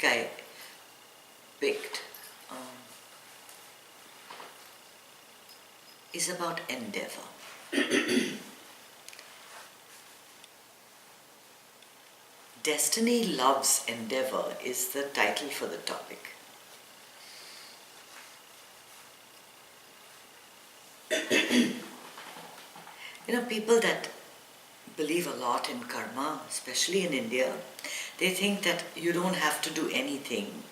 I picked is about endeavor. Destiny Loves Endeavor is the title for the topic. People that believe a lot in karma, especially in India, they think that you don't have to do anything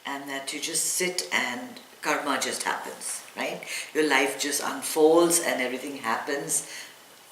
and that you just sit and karma just happens, right? Your life just unfolds and everything happens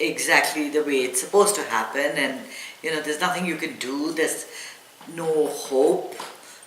exactly the way it's supposed to happen, and there's nothing you can do, there's no hope,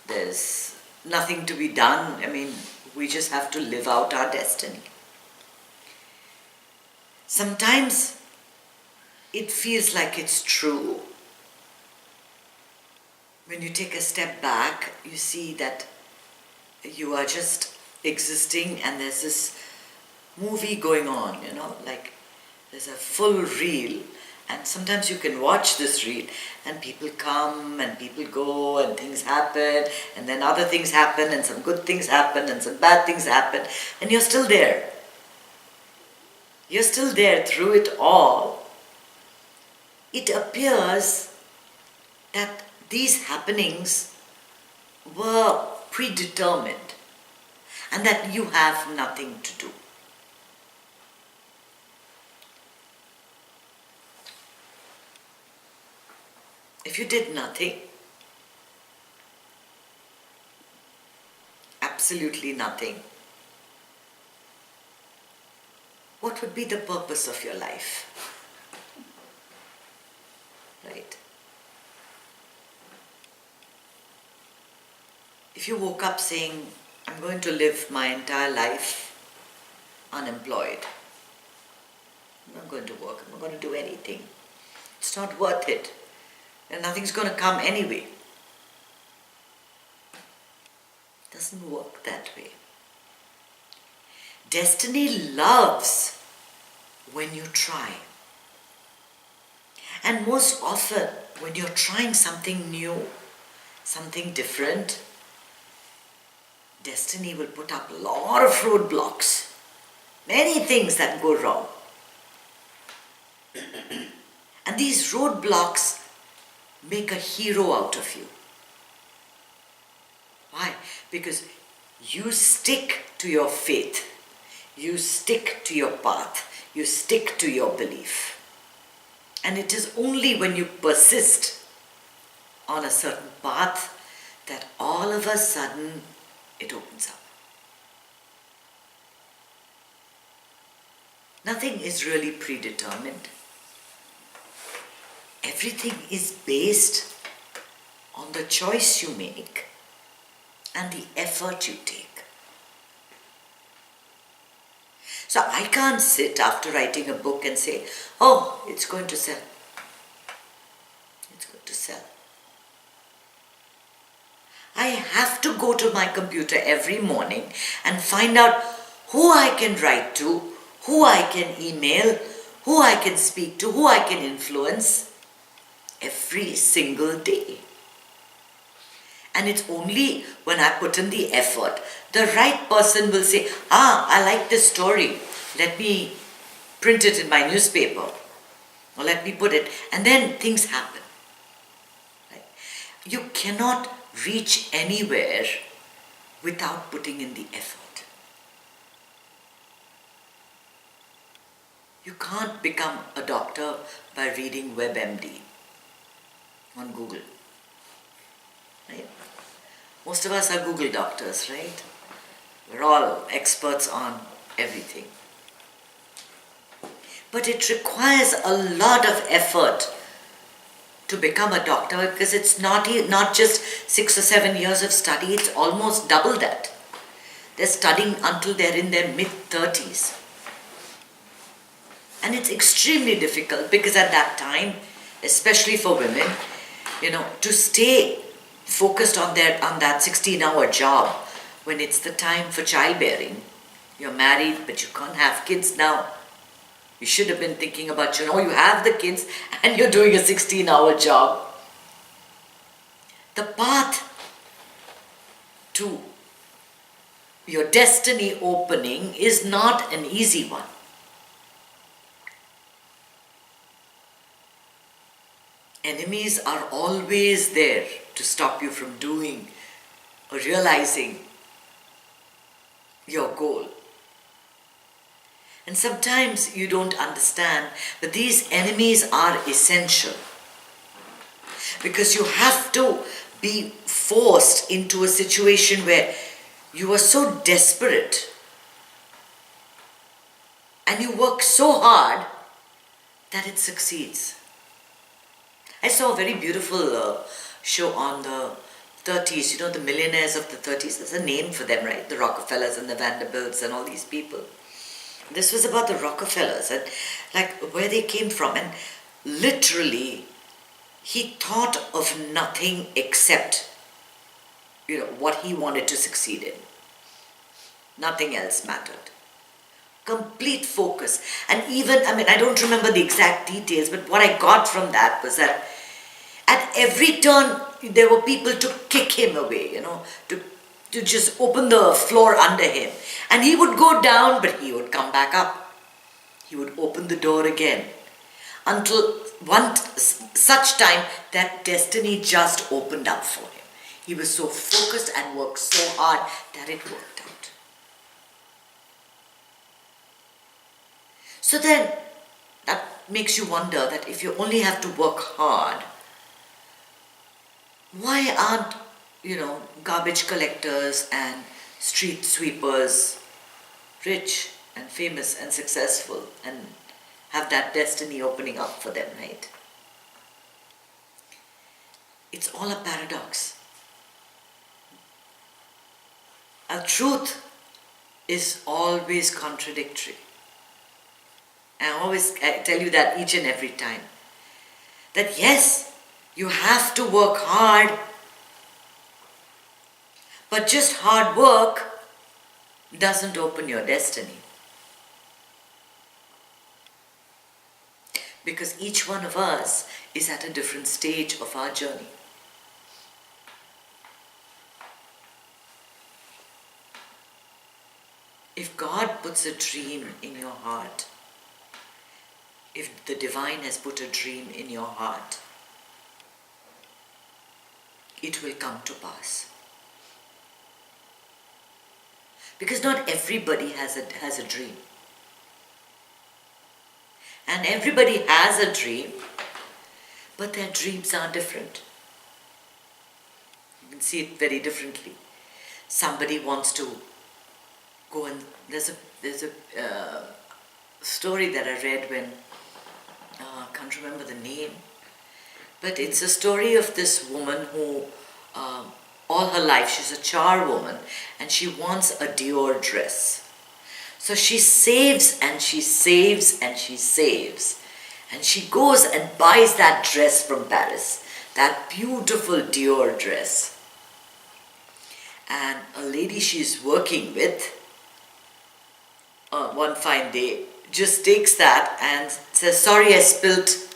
there's nothing to be done. We just have to live out our destiny. Sometimes it feels like it's true. When you take a step back, you see that you are just existing and there's this movie going on, like there's a full reel, and sometimes you can watch this reel and people come and people go and things happen and then other things happen and some good things happen and some bad things happen, and you're still there. You're still there through it all. It appears that these happenings were predetermined and that you have nothing to do. If you did nothing, absolutely nothing, what would be the purpose of your life? Right? If you woke up saying, I'm going to live my entire life unemployed, I'm not going to work, I'm not going to do anything, it's not worth it, and nothing's going to come anyway. It doesn't work that way. Destiny loves when you try. And most often, when you're trying something new, something different, destiny will put up a lot of roadblocks, many things that go wrong. And these roadblocks make a hero out of you. Why? Because you stick to your faith, you stick to your path, you stick to your belief. And it is only when you persist on a certain path that all of a sudden it opens up. Nothing is really predetermined. Everything is based on the choice you make and the effort you take. So I can't sit after writing a book and say, oh, it's going to sell. It's going to sell. I have to go to my computer every morning and find out who I can write to, who I can email, who I can speak to, who I can influence every single day. And it's only when I put in the effort, the right person will say, I like this story. Let me print it in my newspaper. Or let me put it. And then things happen. Right? You cannot reach anywhere without putting in the effort. You can't become a doctor by reading WebMD on Google. Right? Most of us are Google doctors, right? We're all experts on everything. But it requires a lot of effort to become a doctor, because it's not just 6 or 7 years of study, it's almost double that. They're studying until they're in their mid-30s. And it's extremely difficult because at that time, especially for women, to stay focused on that 16-hour job when it's the time for childbearing. You're married, but you can't have kids now. You should have been thinking about, you have the kids and you're doing a 16-hour job. The path to your destiny opening is not an easy one. Enemies are always there to stop you from doing or realizing your goal. And sometimes you don't understand that these enemies are essential, because you have to be forced into a situation where you are so desperate and you work so hard that it succeeds. I saw a very beautiful show on the 30s, you know, the millionaires of the 30s. There's a name for them, right? The Rockefellers and the Vanderbilts and all these people. This was about the Rockefellers and like where they came from. And literally, he thought of nothing except, you know, what he wanted to succeed in. Nothing else mattered. Complete focus. And even, I don't remember the exact details, but what I got from that was that at every turn, there were people to kick him away, you know, to just open the floor under him. And he would go down, but he would come back up. He would open the door again. Until such time that destiny just opened up for him. He was so focused and worked so hard that it worked out. So then, that makes you wonder that if you only have to work hard, why aren't, you know, garbage collectors and street sweepers rich and famous and successful and have that destiny opening up for them, right? It's all a paradox. A truth is always contradictory. I tell you that each and every time. That yes, you have to work hard, but just hard work doesn't open your destiny. Because each one of us is at a different stage of our journey. If God puts a dream in your heart, if the divine has put a dream in your heart, it will come to pass. Because not everybody has a dream. And everybody has a dream, but their dreams are different. You can see it very differently. Somebody wants to go and there's a story that I read when I can't remember the name, but it's a story of this woman who all her life she's a charwoman and she wants a Dior dress. So she saves and she saves and she saves, and she goes and buys that dress from Paris, that beautiful Dior dress. And a lady she's working with one fine day just takes that and says, sorry, I spilt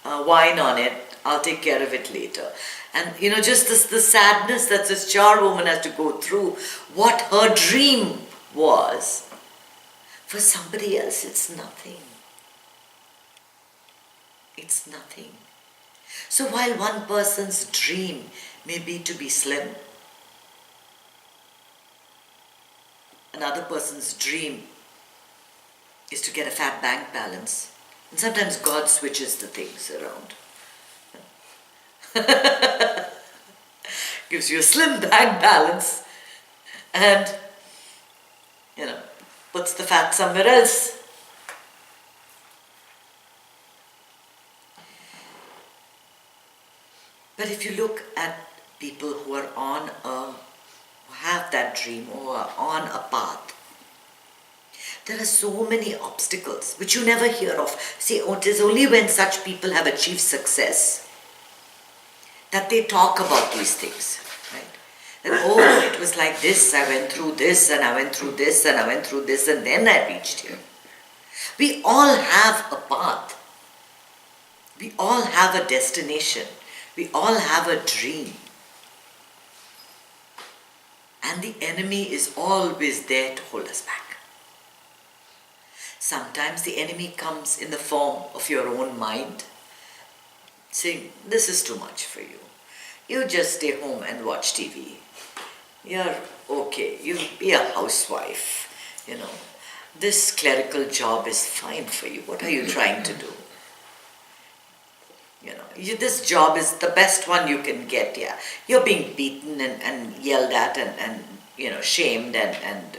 wine on it, I'll take care of it later. And you know, just the sadness that this charwoman has to go through, what her dream was, for somebody else it's nothing. It's nothing. So while one person's dream may be to be slim, another person's dream is to get a fat bank balance. And sometimes God switches the things around. Gives you a slim bank balance and, you know, puts the fat somewhere else. But if you look at people who are who have that dream or are on a path, there are so many obstacles which you never hear of. See, it is only when such people have achieved success that they talk about these things, right? That, oh, it was like this, I went through this, and I went through this, and I went through this, and then I reached here. We all have a path. We all have a destination. We all have a dream. And the enemy is always there to hold us back. Sometimes the enemy comes in the form of your own mind, saying, this is too much for you. You just stay home and watch TV. You're okay. You be a housewife. This clerical job is fine for you. What are you trying to do? This job is the best one you can get, yeah. You're being beaten and yelled at and shamed and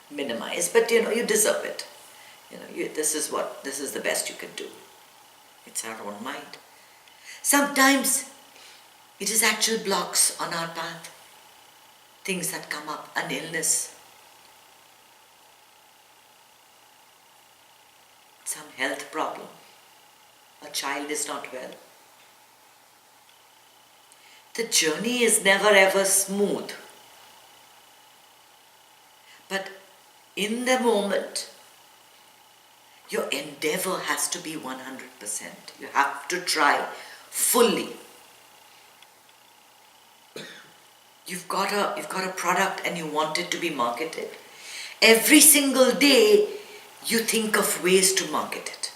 minimized, but you deserve it. This is the best you can do. It's our own mind. Sometimes it is actual blocks on our path. Things that come up, an illness, some health problem. A child is not well. The journey is never ever smooth. But in the moment, your endeavor has to be 100%. You have to try fully. You've got a product and you want it to be marketed. Every single day, you think of ways to market it.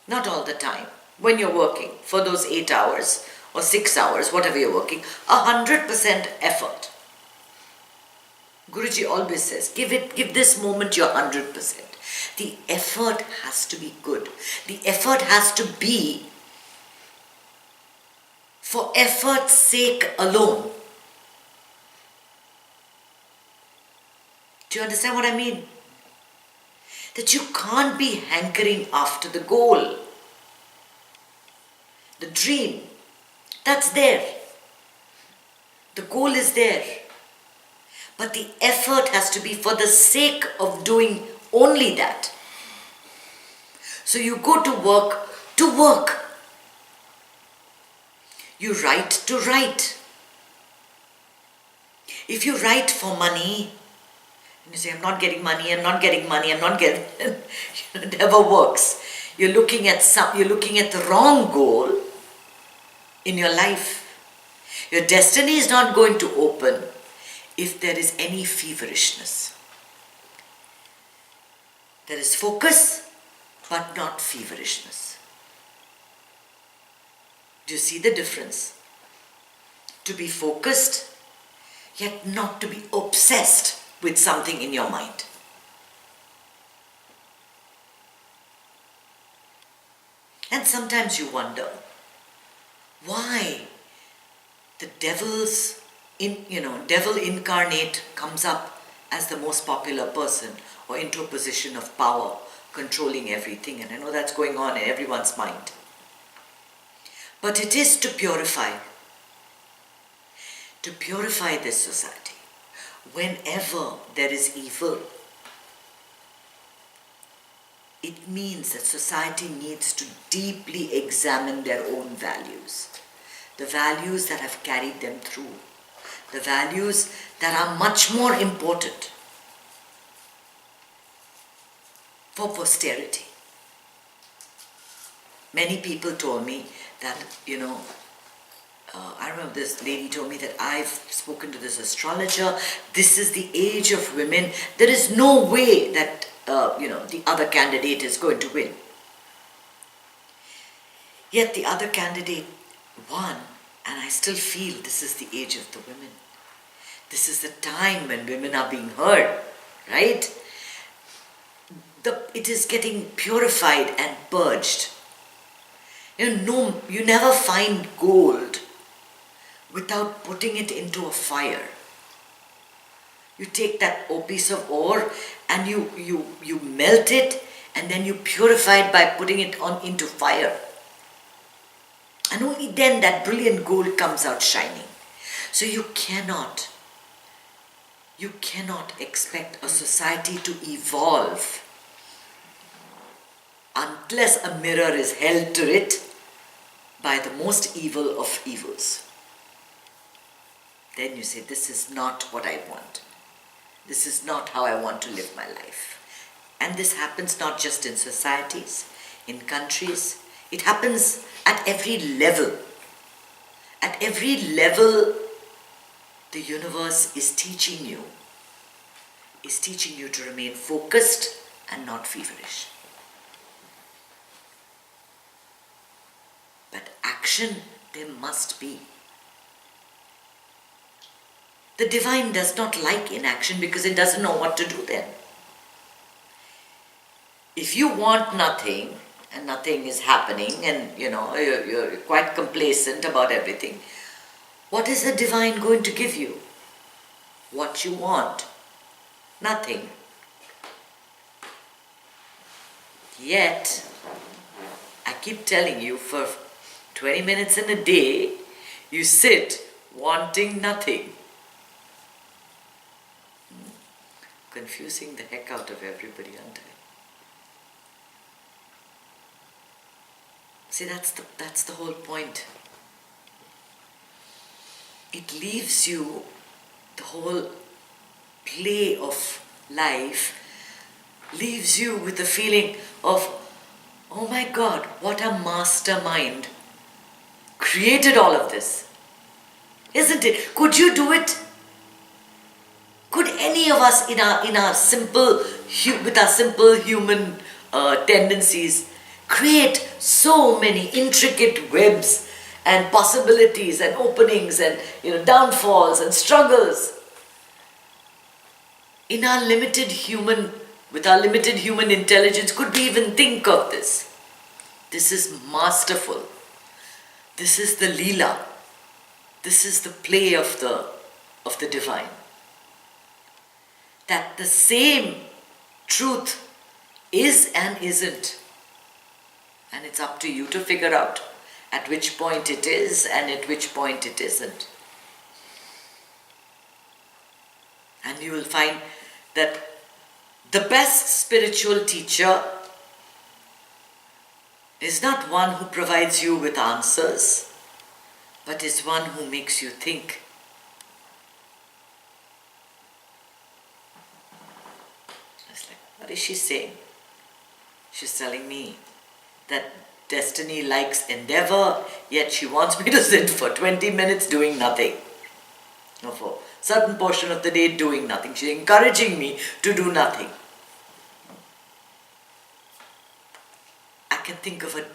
Not all the time. When you're working for those 8 hours or 6 hours, whatever you're working, 100% effort. Guruji always says, give this moment your 100%. The effort has to be good. The effort has to be for effort's sake alone. Do you understand what I mean? That you can't be hankering after the goal. The dream, that's there. The goal is there. But the effort has to be for the sake of doing only that. So you go to work to work. You write to write. If you write for money, and you say, I'm not getting money, it never works. You're looking at the wrong goal in your life. Your destiny is not going to open if there is any feverishness. There is focus, but not feverishness. Do you see the difference? To be focused, yet not to be obsessed with something in your mind. And sometimes you wonder why the devil incarnate comes up as the most popular person or into a position of power, controlling everything. And I know that's going on in everyone's mind. But it is to purify this society. Whenever there is evil, it means that society needs to deeply examine their own values. The values that have carried them through. The values that are much more important for posterity. Many people told me that, I remember this lady told me that I've spoken to this astrologer. This is the age of women. There is no way that, the other candidate is going to win. Yet the other candidate won, and I still feel this is the age of the women. This is the time when women are being heard, right? It is getting purified and purged. You never find gold without putting it into a fire. You take that piece of ore and you melt it and then you purify it by putting it into fire. And only then that brilliant gold comes out shining. So you cannot expect a society to evolve unless a mirror is held to it by the most evil of evils. Then you say, this is not what I want. This is not how I want to live my life. And this happens not just in societies, in countries. It happens at every level. At every level the universe is teaching you to remain focused and not feverish. But action there must be. The divine does not like inaction because it doesn't know what to do then. If you want nothing and nothing is happening and you're quite complacent about everything, what is the divine going to give you? What you want? Nothing. Yet, I keep telling you, for 20 minutes in a day, you sit wanting nothing. Confusing the heck out of everybody, aren't I? See, that's the whole point. It leaves you, the whole play of life leaves you with the feeling of, oh my God, what a mastermind created all of this. Isn't it? Could you do it? Could any of us with our simple human tendencies create so many intricate webs and possibilities and openings and downfalls and struggles? With our limited human intelligence, could we even think of this? This is masterful. This is the Leela. This is the play of the divine. That the same truth is and isn't. And it's up to you to figure out at which point it is and at which point it isn't. And you will find that the best spiritual teacher is not one who provides you with answers, but is one who makes you think. It's like, what is she saying? She's telling me that destiny likes endeavor, yet she wants me to sit for 20 minutes doing nothing. No, for a certain portion of the day doing nothing. She's encouraging me to do nothing. I can think of a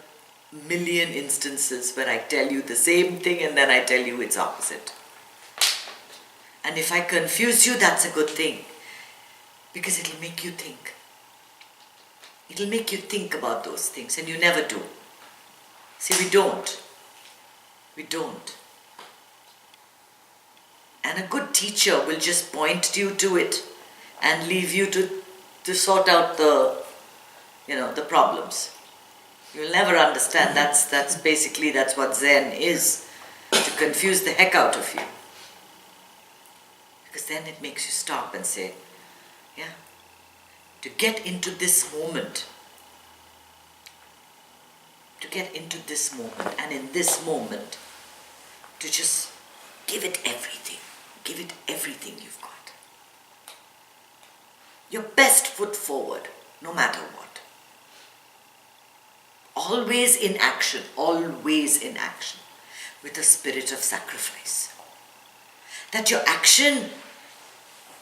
million instances where I tell you the same thing and then I tell you it's opposite. And if I confuse you, that's a good thing. Because it'll make you think. It'll make you think about those things and you never do. See, we don't. We don't. And a good teacher will just point you to it and leave you to sort out the problems. You'll never understand. That's what Zen is. To confuse the heck out of you. Because then it makes you stop and say, yeah, to get into this moment. To get into this moment. And in this moment, to just give it everything. Give it everything you've got. Your best foot forward, no matter what. Always in action, with a spirit of sacrifice. That your action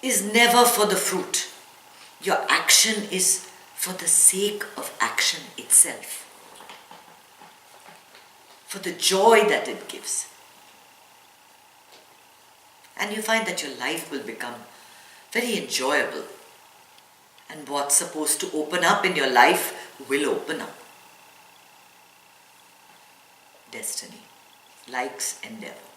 is never for the fruit. Your action is for the sake of action itself. For the joy that it gives. And you find that your life will become very enjoyable. And what's supposed to open up in your life will open up. Destiny likes endeavor.